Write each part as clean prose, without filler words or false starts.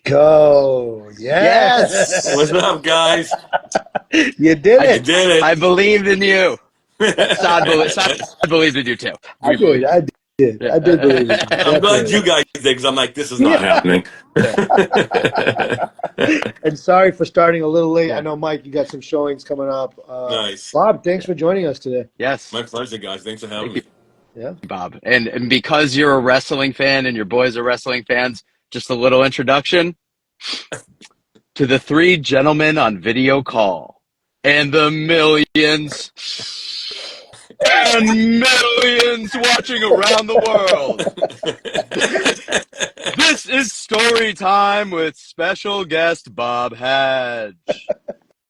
go. Yeah. What's up, guys? You did I it. did I believed in you. Saad it. believed in you too. I We believe did. in I did. you. I did believe in you. I'm glad Definitely. you guys did because I'm like, this is not Yeah. happening. Yeah. And sorry for starting a little late. I Yeah. know, Mike, you got some showings coming up. Nice. Bob, thanks for joining us today. Yes. My pleasure, guys. Thanks for having Thank you, me. Yeah. Bob. And because you're a wrestling fan and your boys are wrestling fans, just a little introduction to the three gentlemen on video call and the millions and millions watching around the world. This is Story Time with special guest Bob Hadge.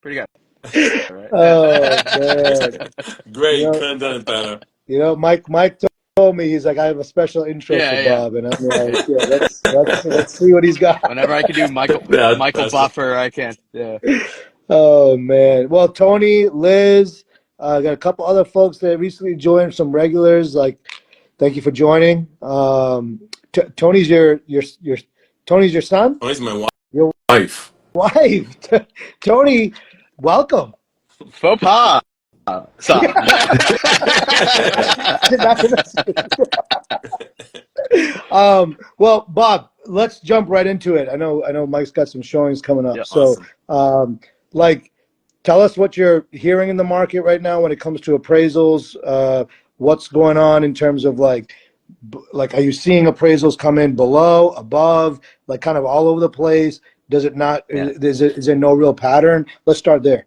Pretty good, right? Oh man. You Great. know, Couldn't have done it better. Mike told me he's like, I have a special intro for Yeah, yeah. Bob, and I'm like, yeah, let's see what he's got. Whenever I can do Michael That's it. Buffer, I can. Yeah. Oh man. Well, Tony, Liz, got a couple other folks that recently joined, some regulars. Like, thank you for joining. Tony's your Tony's your son, Oh, he's my your wife. wife. Tony, welcome. Faux pas. Saad. Did not well, Bob, let's jump right into it. I know Mike's got some showings coming up. Yeah. So, Awesome. like, tell us what you're hearing in the market right now when it comes to appraisals. What's going on in terms of like, are you seeing appraisals come in below, above, like kind of all over the place? Does it not? Yeah. Is there no real pattern? Let's start there.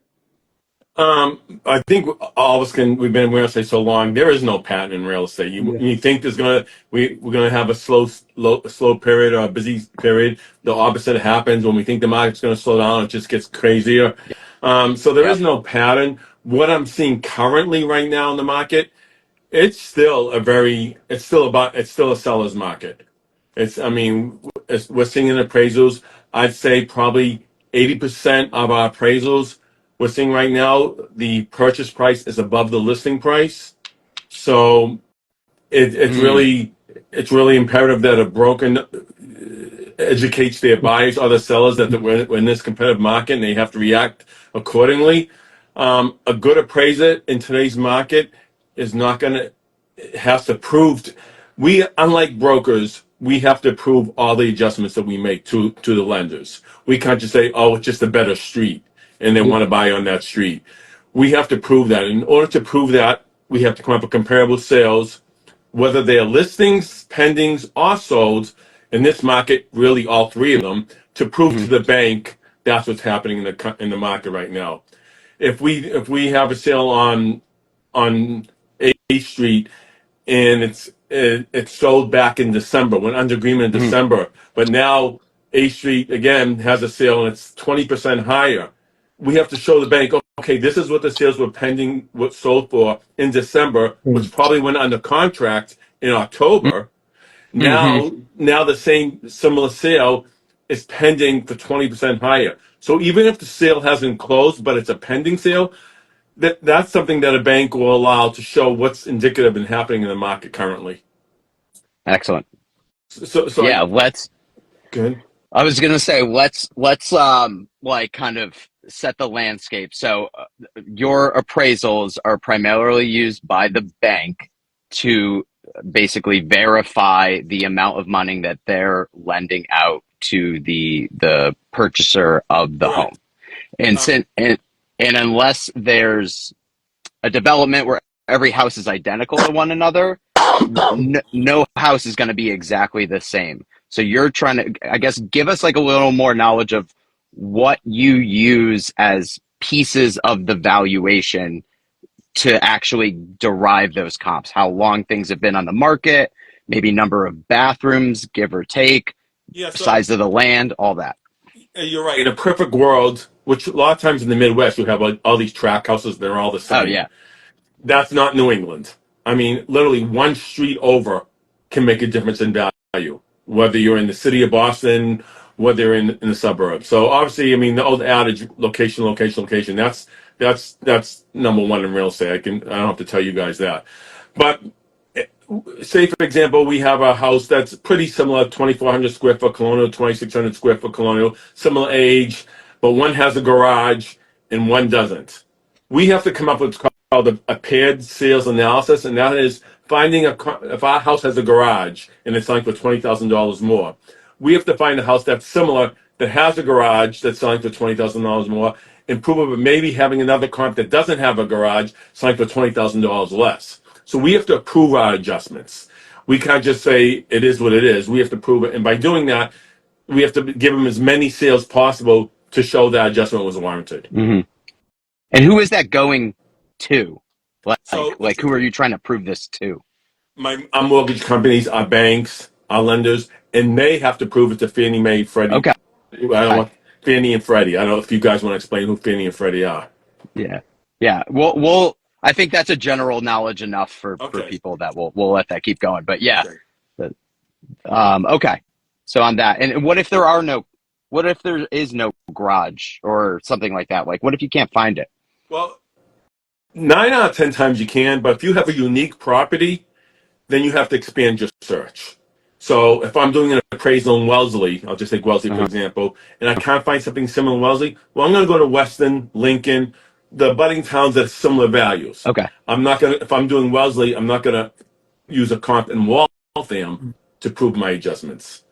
I think all of us can. We've been in real estate so long. There is no pattern in real estate. Yeah. You think we're gonna have a slow period or a busy period. The opposite happens when we think the market's gonna slow down. It just gets crazier. So there is Yep. no pattern. What I'm seeing currently right now in the market, it's still a seller's market. I mean, we're seeing in appraisals, I'd say probably 80% of our appraisals we're seeing right now, the purchase price is above the listing price. So Mm. it's really imperative that a broker educates their buyers or the sellers that we're in this competitive market and they have to react accordingly. A good appraiser in today's market is not going to has to prove we, unlike brokers, we have to prove all the adjustments that we make to the lenders. We can't just say, oh, it's just a better street and they want to buy on that street. We have to prove that. In order to prove that, we have to come up with comparable sales, whether they are listings, pendings, or solds. In this market, really all three of them, to prove to Mm. the bank that's what's happening in the market right now. If we have a sale on A Street and it's sold back in December, went under agreement in Mm. December, but now A Street again has a sale and it's 20% higher. We have to show the bank, okay, this is what the sales were pending, what sold for in December, which probably went under contract in October. Mm-hmm. Now the same similar sale is pending for 20% higher. So even if the sale hasn't closed, but it's a pending sale, that's something that a bank will allow to show what's indicative and happening in the market currently. Excellent. So Yeah. good. I was gonna say let's like kind of set the landscape. So your appraisals are primarily used by the bank to basically verify the amount of money that they're lending out to the purchaser of the home. Correct. And Um, since and unless there's a development where every house is identical to one another, no house is going to be exactly the same. So you're trying to, I guess, give us like a little more knowledge of what you use as pieces of the valuation to actually derive those comps, how long things have been on the market, maybe number of bathrooms, give or take, yeah, so size of the land, all that. you're right. In a perfect world, which a lot of times in the Midwest, you have like all these tract houses, they're all the Oh, same. yeah. That's not New England. I mean, literally one street over can make a difference in value, whether you're in the city of Boston, whether you're in the suburbs. So obviously, I mean, the old adage, location, location, location. That's number one in real estate. I don't have to tell you guys that. But say for example, we have a house that's pretty similar, 2,400 square foot colonial, 2,600 square foot colonial, similar age, but one has a garage and one doesn't. We have to come up with what's called a paired sales analysis, and that is finding if our house has a garage and it's selling for $20,000 more, we have to find a house that's similar that has a garage that's selling for $20,000 more, and prove it maybe having another comp that doesn't have a garage selling for $20,000 less. So we have to approve our adjustments. We can't just say it is what it is. We have to prove it, and by doing that, we have to give them as many sales possible to show that adjustment was warranted. Mm-hmm. And who is that going to? So Like who are you trying to prove this to? our mortgage companies, our banks, our lenders, and they have to prove it to Fannie Mae, Freddie. Okay. I don't want Fannie and Freddie. I don't know if you guys want to explain who Fannie and Freddie are. Yeah. Yeah. We'll I think that's a general knowledge enough for Okay. people that we'll let that keep going. But yeah. Okay. But, okay. So on that. And what if there is no garage or something like that? Like what if you can't find it? Well, 9 out of 10 times you can, but if you have a unique property, then you have to expand your search. So if I'm doing an appraisal in Wellesley, I'll just take Wellesley for Uh-huh. example, and I can't find something similar in Wellesley, well, I'm going to go to Weston, Lincoln, the budding towns that have similar values. Okay. I'm not going to, if I'm doing Wellesley, I'm not going to use a comp in Waltham to prove my adjustments.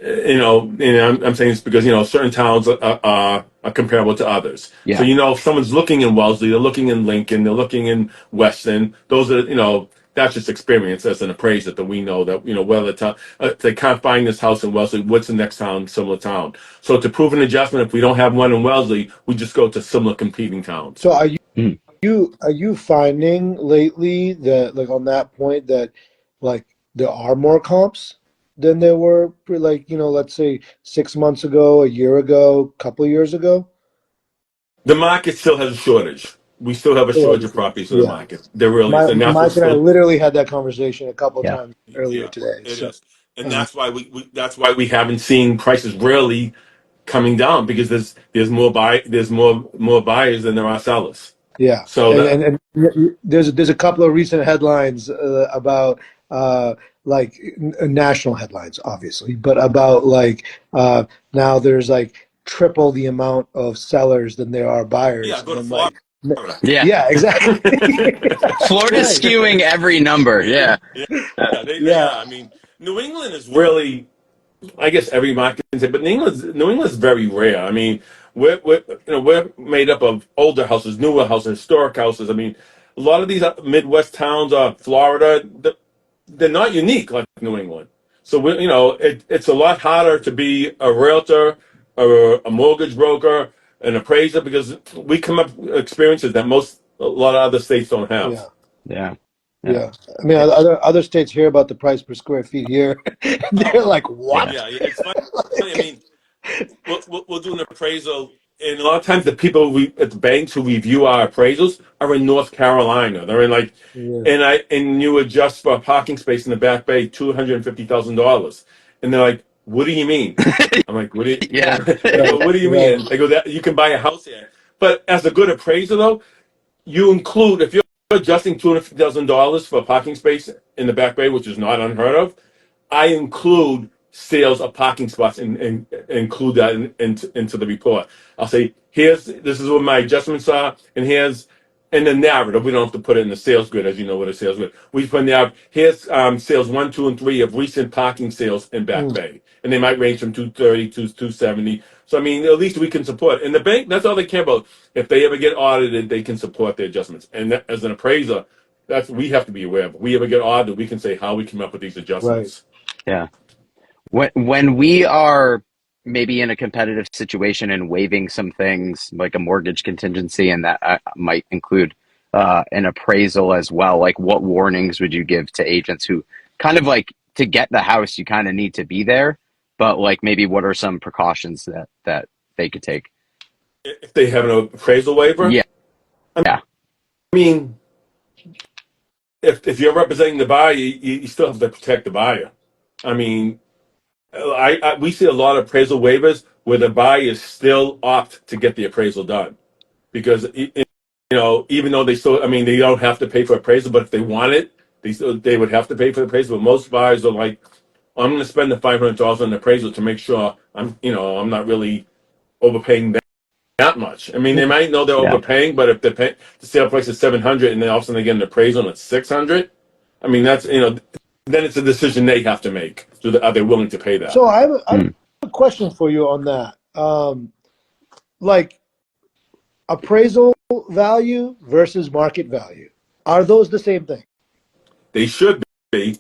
I'm saying this because certain towns are comparable to others. So Yeah. if someone's looking in Wellesley, they're looking in Lincoln, they're looking in Weston. Those are that's just experience as an appraiser that we know that whether the town they can't find this house in Wellesley, what's the next town similar town? So to prove an adjustment, if we don't have one in Wellesley, we just go to similar competing towns. So are you Mhm. are you finding lately that like on that point that like there are more comps than there were like let's say 6 months ago, a year ago, couple years ago? The market still has a shortage. We still have a shortage of properties in the Yeah. market. There really is, and that's Mike what's and I still. literally had that conversation a couple Yeah. times earlier Yeah, today. it So is, and uh, that's why we haven't seen prices really coming down because there's more buyers than there are sellers. yeah, So that there's a couple of recent headlines about like national headlines, obviously, but about like now there's like triple the amount of sellers than there are yeah, buyers, go and to I'm like, Florida. Yeah. yeah, exactly. Florida's Right. skewing every number. Yeah. Yeah, yeah, they Yeah. are. I mean, New England is really, I guess every market can say, but New England's very rare. I mean, we're made up of older houses, newer houses, historic houses. I mean, a lot of these Midwest towns, Florida, they're not unique like New England. So it's a lot harder to be a realtor or a mortgage broker, an appraiser because we come up with experiences that a lot of other states don't have. Yeah. Yeah. Yeah. Yeah. I mean, Yeah. other states hear about the price per square feet here. They're Oh, like, Yeah. what? yeah, it's funny. I Like, mean, we'll do an appraisal, and a lot of times the people at the banks who review our appraisals are in North Carolina. They're in like, yeah. and you adjust for a parking space in the back bay $250,000, and they're like, "What do you mean?" I'm like, "What do you?" Yeah. I Right. go, "What do you Right. mean?" They go, "That you can buy a house here." But as a good appraiser, though, you include if you're adjusting $250,000 for a parking space in the back bay, which is not unheard of. I include sales of parking spots and include that into the report. I'll say, this is what my adjustments are, and here's in the narrative. We don't have to put it in the sales grid, as you know what a sales grid. We put in the here's sales 1, 2, and 3 of recent parking sales in Back Mm, Bay, and they might range from 230 to 270. So I mean, at least we can support. And the bank, that's all they care about. If they ever get audited, they can support their adjustments. And that, as an appraiser, that's we have to be aware of. If we ever get audited, we can say how we came up with these right. adjustments. Yeah. When we are maybe in a competitive situation and waiving some things like a mortgage contingency, and that might include an appraisal as well, like what warnings would you give to agents who kind of like to get the house, you kind of need to be there, but like maybe what are some precautions that they could take? If they have an appraisal waiver, Yeah. I Yeah. mean, if you're representing the buyer, you still have to protect the buyer. I mean, we see a lot of appraisal waivers where the buyers still opt to get the appraisal done because even though they still, I mean, they don't have to pay for appraisal, but if they want it, They would have to pay for the appraisal. But most buyers are like, I'm going to spend the $500 on the appraisal to make sure I'm not really overpaying that much. I mean, they might know they're Yeah. overpaying, but if the sale price is 700 and then all of a sudden they get an appraisal and it's 600, I mean, then it's a decision they have to make. Are they willing to pay that? So I have Mm. a question for you on that. Like appraisal value versus market value. Are those the same thing? They should be.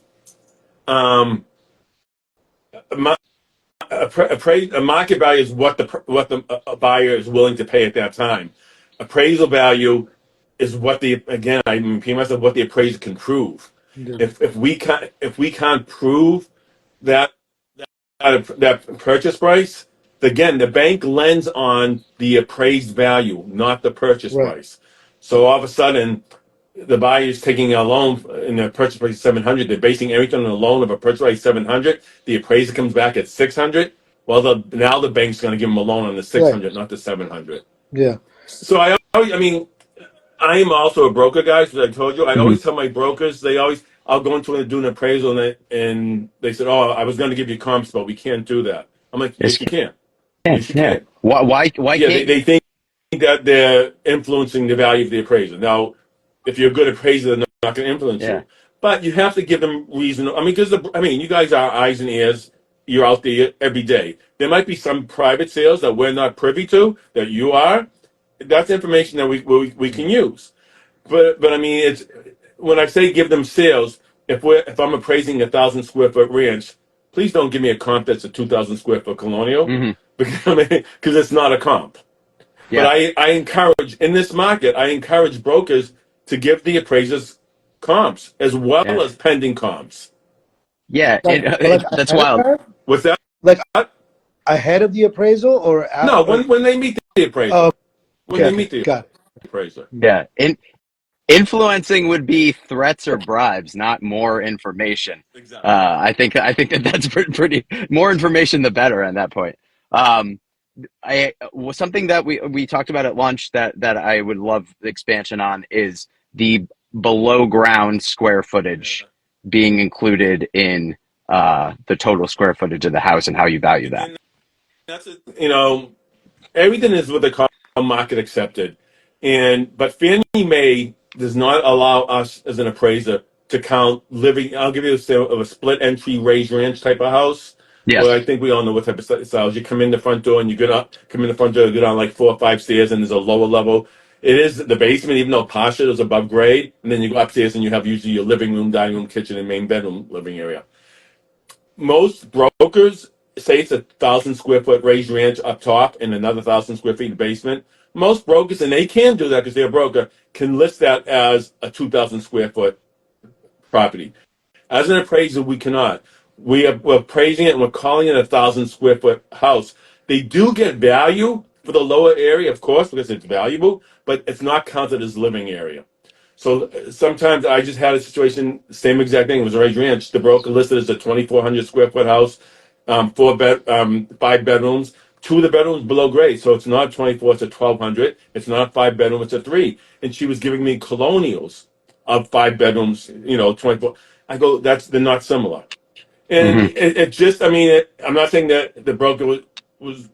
Um, a market value is what the buyer is willing to pay at that time. Appraisal value is what I repeat myself, what the appraiser can prove. Yeah. If we can't prove that that purchase price, again, the bank lends on the appraised value, not the purchase Right. price. So all of a sudden, the buyer is taking a loan and the purchase price is 700. They're basing everything on a loan of a purchase price 700. The appraiser comes back at 600. Well, now the bank's going to give them a loan on the Right. 600, not the 700. Yeah. So I mean, I am also a broker, guys. As I told you, I Hmm. always tell my brokers. I'll go into and do an appraisal, and they said, "Oh, I was going to give you comps, but we can't do that." I'm like, Yes, "Yes, you can. can. Yes, you Yeah. can." Why Yeah, can't they you? think that they're influencing the value of the appraisal. Now, if you're a good appraiser, they're not going to influence Yeah. you. But you have to give them reason. I mean, because you guys are eyes and ears. You're out there every day. There might be some private sales that we're not privy to that you are. That's information that we can use. But I mean, it's when I say give them sales. If I'm appraising 1,000 square foot ranch, please don't give me a comp that's a 2,000 square foot colonial Hmm. because it's not a comp. But Yeah. I encourage in this market, I encourage brokers to give the appraisers comps as well Yeah. as pending comps. Yeah. Like That's ahead of wild. time? What's that? Like ahead of the appraisal No, or when they meet the appraiser, oh, when okay, they okay, meet the got it. appraiser. Yeah. Influencing would be threats or bribes, not more information. Exactly. I think that's pretty more information the better at that point. Um, something that we talked about at lunch that I would love expansion on is the below ground square footage Yeah. being included in the total square footage of the house and how you value that. And that's everything is what they call market accepted, but Fannie Mae does not allow us as an appraiser to count living. I'll give you a sale of a split entry raised ranch type of house. Where I Yes. think we all know what type of styles. You come in the front door and you come in the front door, you go down like 4 or 5 stairs, and there's a lower level. It is the basement, even though partial is above grade, and then you go upstairs and you have usually your living room, dining room, kitchen, and main bedroom living area. Most brokers say it's 1,000 square foot raised ranch up top and another 1,000 square feet in the basement. Most brokers, and they can do that because they're a broker, can list that as a 2,000 square foot property. As an appraiser, we cannot. We're appraising it and we're calling it 1,000 square foot house. They do get value for the lower area, of course, because it's valuable, but it's not counted as living area. So sometimes I just had a situation, same exact thing. It was a raised ranch. The broker listed as a 2,400 square foot house, 5 bedrooms. Two of the bedrooms below grade, so it's not 24, it's a 1,200. It's not 5 bedroom, it's a three. And she was giving me colonials of 5 bedrooms, 24. I go, they're not similar. And Hmm. it just, I mean, I'm not saying that the broker was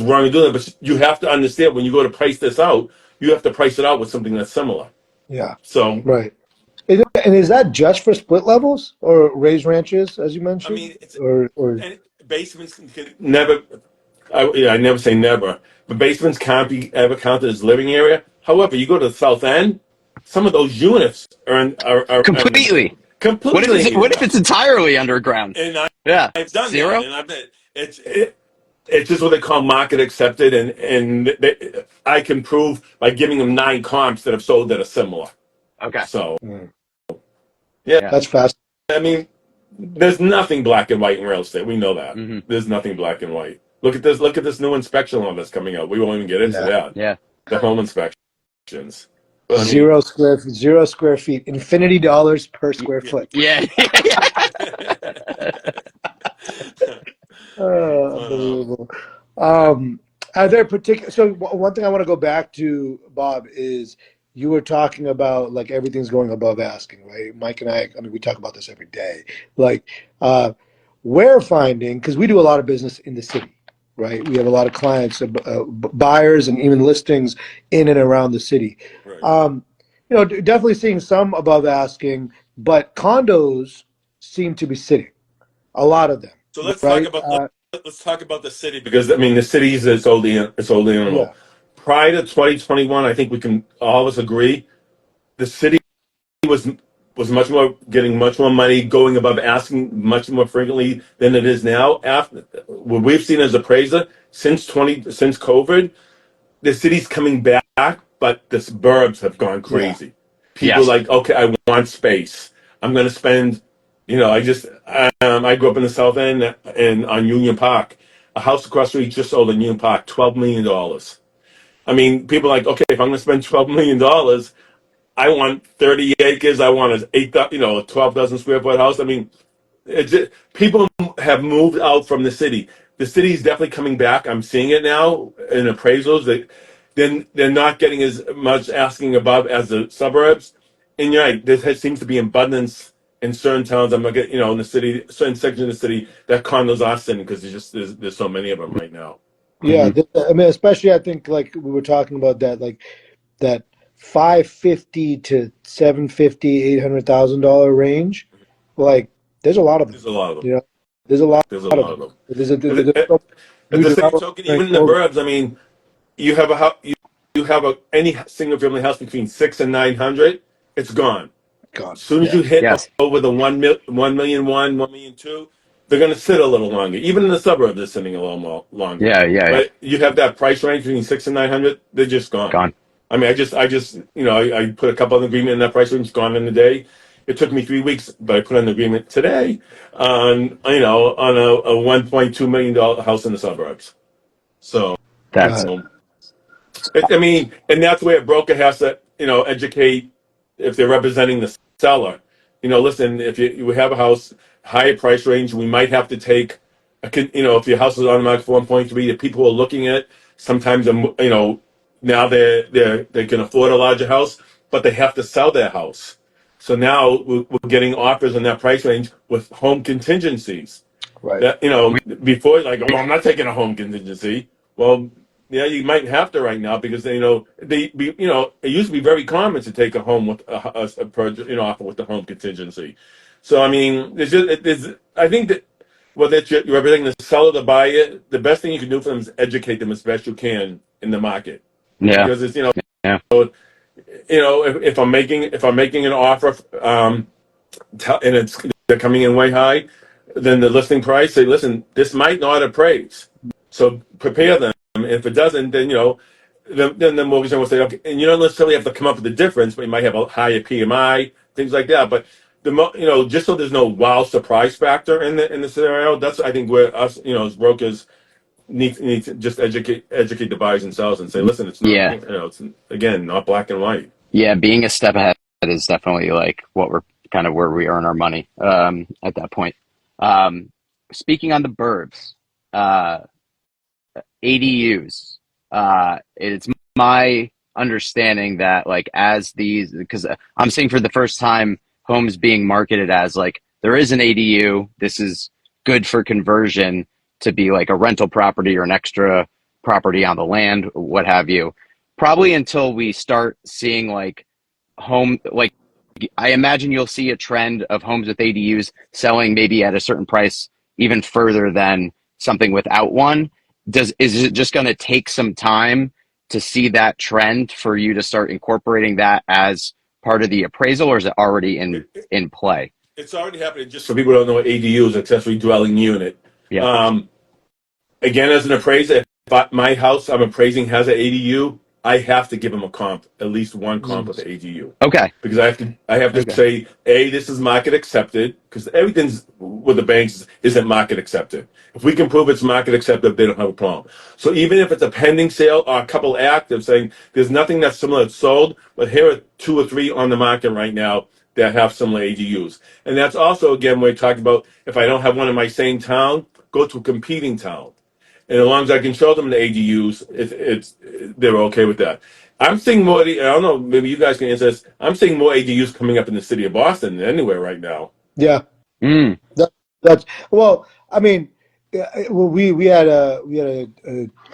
wrong in doing that, but you have to understand when you go to price this out, you have to price it out with something that's similar. Yeah, So right. And is that just for split levels or raised ranches, as you I mentioned, mean, or and basements can never. I never say never, but basements can't be ever counted as living area. However, you go to the south end, some of those units are Completely. completely, What if it's entirely underground? and Yeah. I've done that, Zero. and I've been, it's just what they call market accepted, and I can prove by giving them 9 comps that have sold that are similar. Okay. So Mm. yeah, Yeah. That's fast. I mean, there's nothing black and white in real estate. We know that. Hmm. There's nothing black and white. Look at this. Look at this new inspection law that's coming out. We won't even get into Yeah. that. Yeah. The home inspections. But I mean, 0 square feet, infinity dollars per Y- square foot. Yeah. but Unbelievable. Um, are there particular? So one thing I want to go back to, Bob, is you were talking about like everything's going above asking, right? Mike and I mean, we talk about this every day. Like, uh, we're finding, because we do a lot of business in the city, right? We have a lot of clients, buyers, and even listings in and around the city. Right. Um, definitely seeing some above asking, but condos seem to be sitting, a lot of them, So let's talk right? about let's talk about the city because I mean the city is its old Yeah, animal. Prior to 2021, I think we can all of us agree the city was much more getting much more money, going above asking much more frequently than it is now. After what we've seen as appraiser since COVID, the city's coming back, but the suburbs have gone yeah, crazy. People are Yes. like, okay, I want space. I'm going to spend, I grew up in the South End and on Union Park. A house across the street just sold in Union Park, $12 million. I mean, people are like, okay, if I'm going to spend $12 million, I want 30 acres. I want a 12,000 square foot house. I mean, people have moved out from the city. The city is definitely coming back. I'm seeing it now in appraisals that then they're not getting as much asking above as the suburbs. And you're right, there seems to be abundance in certain towns. I'm not getting, in the city, certain sections of the city that condos are sitting because there's so many of them right now. yeah. Hmm. I mean, especially I think like we were talking about that, like that 550 to 750, $800,000 range. Like, there's a lot of them. There's a lot of them. You know, there's a lot There's a of lot of them. them. There's At, at, so at new the same development token, during even in the COVID. burbs, I mean, you have a you have any single family house between 6 and 900, it's gone. God, As soon as yeah, you hit Yes. over the 1 million 1 million 2, they're going to sit a little longer. Even in the suburbs, they're sitting a little more longer. Yeah. Yeah. Yeah. But you have that price range between 6 and 900, they're just gone. Gone. I mean, I put a couple of agreement in that price range, gone in a day. It took me 3 weeks, but I put an agreement today on a $1.2 million house in the suburbs. So, That's God, um, I mean, and that's where a broker has to, educate if they're representing the seller. Listen, if you have a house, higher price range, we might have to take, if your house is on the market for 1.3, the people who are looking at it, sometimes, now they can afford a larger house, but they have to sell their house. So now we're getting offers in that price range with home contingencies right. that before, like, oh, I'm not taking a home contingency. Well, yeah, you might have to right now because it used to be very common to take a home with offer with the home contingency. So I mean, I think that whether you're representing the seller, the buyer, the best thing you can do for them is educate them as best you can in the market, yeah. because it's Yeah. if I'm making an offer, and they're coming in way high, then the listing price, say, listen, this might not appraise. So prepare them. If it doesn't, then then the mortgage owner will say, okay, and you don't necessarily have to come up with the difference, but you might have a higher PMI, things like that. But just so there's no wow surprise factor in the scenario, that's I think where us, as brokers need to just educate the buyers and sellers and say, listen, it's not, Yeah. it's again not black and white. Yeah. Being a step ahead is definitely like what we're kind of where we earn our money at that point. Um, Speaking on the burbs, uh, ADUs. It's my understanding that like as these, because I'm seeing for the first time homes being marketed as like there is an ADU. This is good for conversion to be like a rental property or an extra property on the land, what have you. Probably until we start seeing like home like I imagine you'll see a trend of homes with ADUs selling maybe at a certain price even further than something without one. Is it just going to take some time to see that trend for you to start incorporating that as part of the appraisal, or is it already in play? It's already happening. Just so people don't know what ADU is, accessory dwelling unit. Yeah. Um, Again, as an appraiser, if my house I'm appraising has an ADU, I have to give them a comp, at least one comp Mm, with the ADU, Okay. because I have to okay, say, A, this is market accepted, because everything's with the banks isn't market accepted. If we can prove it's market accepted, they don't have a problem. So even if it's a pending sale or a couple active saying there's nothing that's similar that's sold, but here are two or three on the market right now that have similar ADUs. And that's also, again, we're talking about if I don't have one in my same town, go to a competing town. And as long as I can show them the ADUs, they're okay with that. I'm seeing more. I don't know. Maybe you guys can answer this. I'm seeing more ADUs coming up in the city of Boston than anywhere right now. Yeah. Mm. That, that's well. I mean, well, we had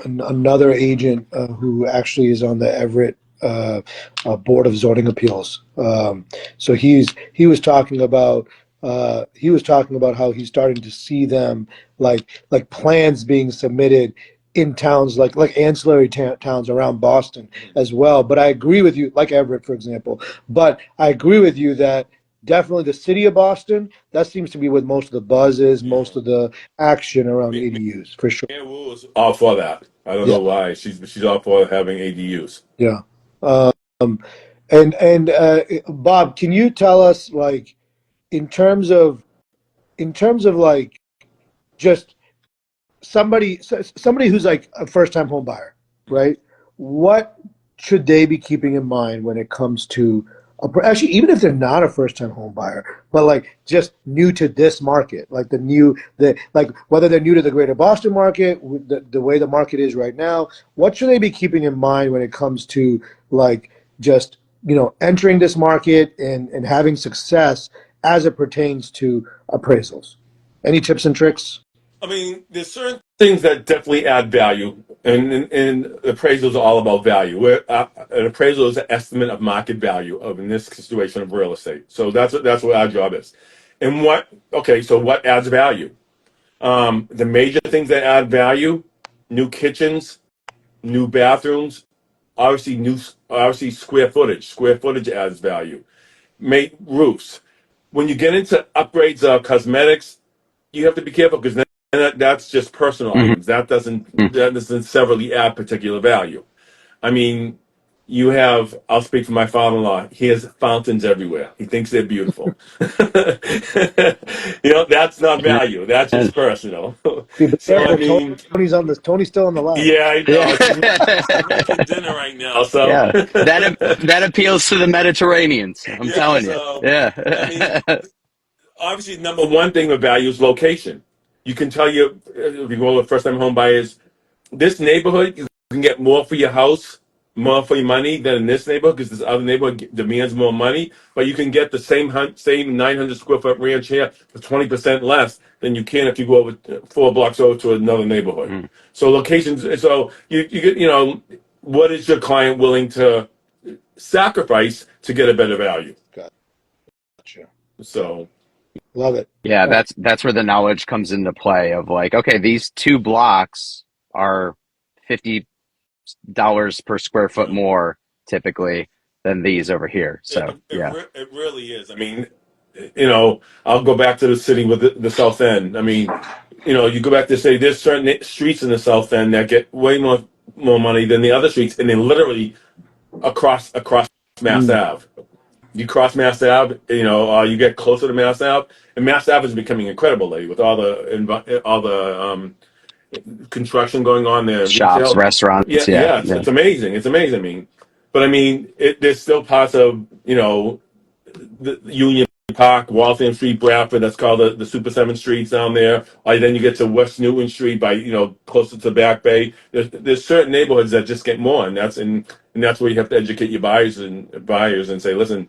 another agent who actually is on the Everett Board of Zoning Appeals. So he was talking about how he's starting to see them like plans being submitted in towns like ancillary towns around Boston as well. But I agree with you, like Everett, for example. But I agree with you that definitely the city of Boston, that seems to be what most of the buzz is, Yeah. most of the action around ADUs, for sure. Mayor Wu is all for that. I don't Yeah, know why. She's all for having ADUs. yeah. Um, and Bob, can you tell us, like, in terms of like just somebody who's like a first time home buyer, right? What should they be keeping in mind when it comes to actually, even if they're not a first time home buyer, but like just new to this market, like the like whether they're new to the greater Boston market, the way the market is right now, what should they be keeping in mind when it comes to like just entering this market and having success as it pertains to appraisals? Any tips and tricks? I mean, there's certain things that definitely add value, and appraisals are all about value. An appraisal is an estimate of market value of, in this situation, of real estate. So that's what our job is. And so what adds value? The major things that add value: new kitchens, new bathrooms, obviously square footage. Square footage adds value. Make roofs. When you get into upgrades of cosmetics, you have to be careful because that's just personal Hmm. items. That doesn't necessarily add particular value. I mean, I'll speak for my father-in-law. He has fountains everywhere. He thinks they're beautiful. That's not value. That's just personal. Be So I careful, mean, Tony's still on the line. yeah, I know. She's Yeah. making dinner right now. So Yeah. That appeals to the Mediterraneans. I'm yeah. telling you. So I mean, Yeah. obviously, number one thing with value is location. You can tell if you go with first-time home buyers, this neighborhood, you can get more for your house, more for your money than in this neighborhood because this other neighborhood demands more money. But you can get the same 900 square foot ranch here for 20% less than you can if you go over 4 blocks over to another neighborhood. Mm. So locations. So you get what is your client willing to sacrifice to get a better value? Gotcha. So Love it. Yeah, All right. that's where the knowledge comes into play of like, okay, these two blocks are $50 per square foot yeah. more typically than these over here. It, So it, it, yeah. re- it really is. I mean, I'll go back to the city with the South End. I mean, you go back to say there's certain streets in the South End that get way more money than the other streets, and they're literally across Mass Mm. Ave. You cross Mass Ave, you get closer to Mass Ave, and Mass Ave is becoming incredible lately with all the construction going on there, Shops, retail. restaurants, Yeah, yeah. yeah, Yeah. it's amazing. It's amazing. I mean, but I mean, there's still parts of the Union Park, Waltham Street, Bradford. That's called the Super Seven Streets down there. Or then you get to West Newton Street by closer to Back Bay. There's certain neighborhoods that just get more, and that's where you have to educate your buyers and say, listen,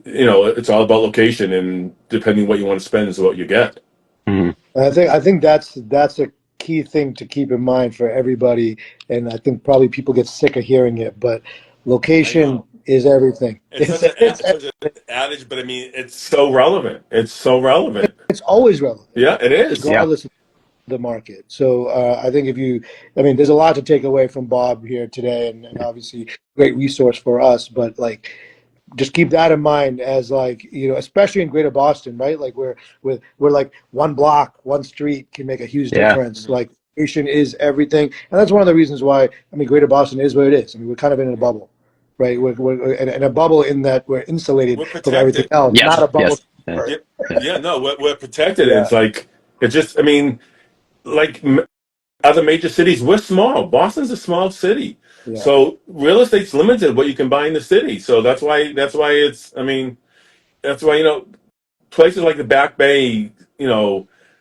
it's all about location, and depending what you want to spend is what you get. Mhm. And I think that's a key thing to keep in mind for everybody, and I think probably people get sick of hearing it, but I location know. is everything. It's such a it's such an adage, but I mean, it's so relevant. It's so relevant. It's always relevant, Yeah, it is. Yeah. regardless of the market. So I think I mean, there's a lot to take away from Bob here today, and obviously great resource for us. But like, just keep that in mind as like especially in Greater Boston, right? Like we're like one block, one street can make a huge Yeah. difference. Like location is everything, and that's one of the reasons why I mean Greater Boston is what it is. I mean we're kind of in a bubble, right? We're in a bubble in that we're insulated We're from everything protected. else, not Yes. a bubble. Yes. Yeah. Yeah, yeah. No, we're protected. Yeah, It's like it's just. I mean, like other major cities, we're small. Boston's a small city, yeah, so real estate's limited what you can buy in the city. So that's why it's. I mean, that's why places like the Back Bay,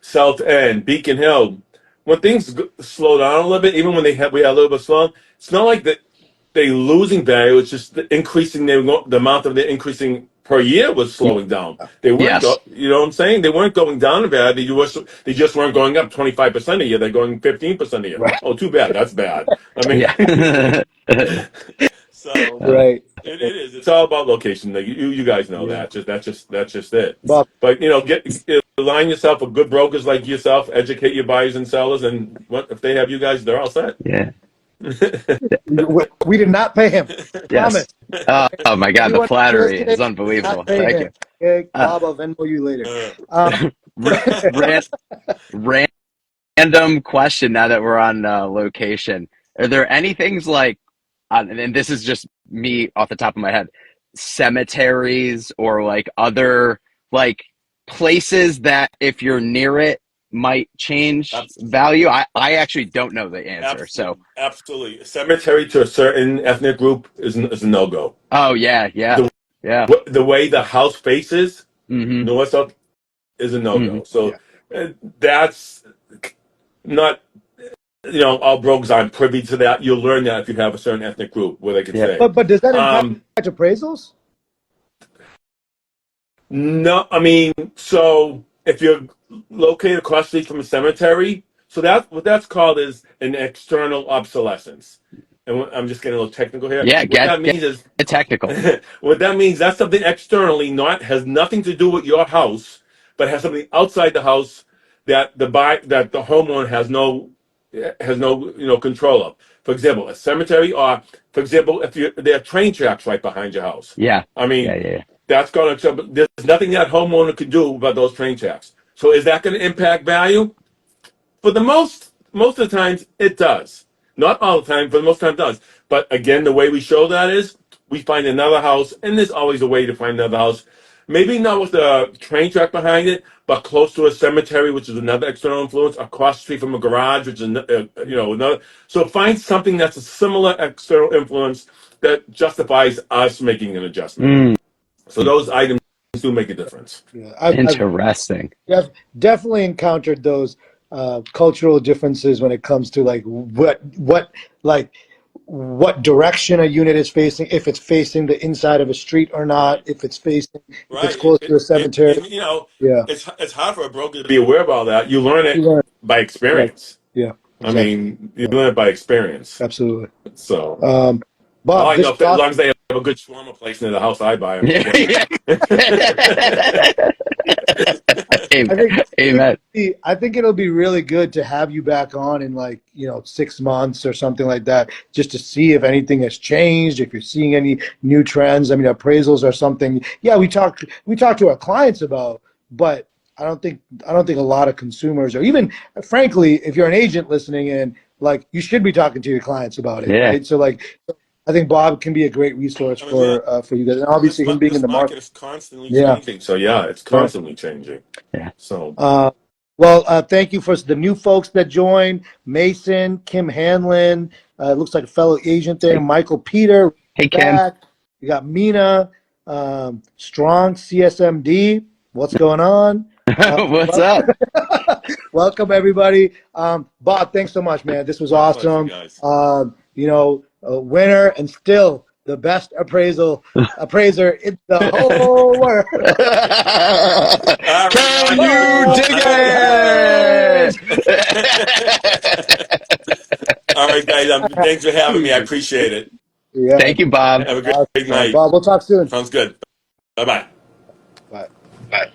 South End, Beacon Hill, when things slow down a little bit, even when we had a little bit slow, it's not like that. they losing value. It's just the increasing the amount of the increasing per year was slowing down. They weren't Yes. you know what I'm saying? They weren't going down in value. They just weren't going up 25% a year. They're going 15% a year. Right. Oh, too bad. That's bad. I mean, Yeah. so Right. it is. It's all about location. Like, you guys know Yeah. that. That's just it. Bob, But align yourself with good brokers like yourself. Educate your buyers and sellers, and if they have you guys, they're all set. Yeah. we did not pay him. Promise. Yes. Oh my God, the Everyone flattery listening, is did not unbelievable. pay Thank him. you. Okay, Uh, Bob, I'll Venmo you later. Uh, ran, random question now that we're on location. Are there any things like, and this is just me off the top of my head, cemeteries or like other like places that if you're near it might change abs- value? I actually don't know the answer. So, absolutely. A cemetery to a certain ethnic group is a no go. oh yeah, yeah, The yeah. the way the house faces Mm-hmm. north south is a no Mm-hmm. go. So Yeah. that's not all brokers aren't privy to that. You'll learn that if you have a certain ethnic group where they could Yeah. say. But does that impact Um, appraisals? No, I mean, so if you're located across the street from a cemetery, so that's what that's called is an external obsolescence. And I'm just getting a little technical here. Yeah, What that get means is, technical. what that means that's something externally, not has nothing to do with your house, but has something outside the house that that the homeowner has no control of. For example, a cemetery, or for example, if there are train tracks right behind your house. Yeah. I Yeah, mean, yeah, yeah. that's going to, there's nothing that homeowner could do about those train tracks. So is that going to impact value? For the most of the times, it does. Not all the time, but most of the time it does. But again, the way we show that is we find another house, and there's always a way to find another house. Maybe not with the train track behind it, but close to a cemetery, which is another external influence, across the street from a garage, which is another. So find something that's a similar external influence that justifies us making an adjustment. Mm, So those items do make a difference. Yeah, interesting. definitely encountered those cultural differences when it comes to like like what direction a unit is facing, if it's facing the inside of a street or not, Right. if it's Right. close to a cemetery. And Yeah, it's hard for a broker to be aware of all that. You learn you it learn. by Right. experience. Yeah, I exactly. mean, you Yeah, learn it by experience. absolutely. So Um, all Bob, I this know, is as long as awesome. they have a good shawarma place near the house I buy, I'm Yeah, good. yeah. I think Amen. I think it'll be really good to have you back on in like 6 months or something like that, just to see if anything has changed, if you're seeing any new trends. I mean, appraisals are something. Yeah, we talk to our clients about, but I don't think a lot of consumers, or even frankly, if you're an agent listening in, like you should be talking to your clients about it, Yeah. right? So like, I think Bob can be a great resource I mean, yeah, for you guys, and obviously him being in this the market market. is constantly Yeah, changing. So yeah, it's right. constantly changing. Yeah. So Uh, well, thank you for the new folks that joined. Mason, Kim Hanlon, looks like a fellow agent there. Hey, Michael Peter, hey, Kim. back. You got Mina, Strong CSMD. What's going on? What's Welcome, up? welcome everybody. Bob, thanks so much, man. This was my pleasure, awesome. guys. A winner and still the best appraiser in the whole world. All right, Can guys. you Bob dig Hadge! it? All right, guys. Thanks for having me. I appreciate it. Yeah. Thank you, Bob. Have a great Awesome, man. night. Bob, we'll talk soon. Sounds good. Bye bye. Bye.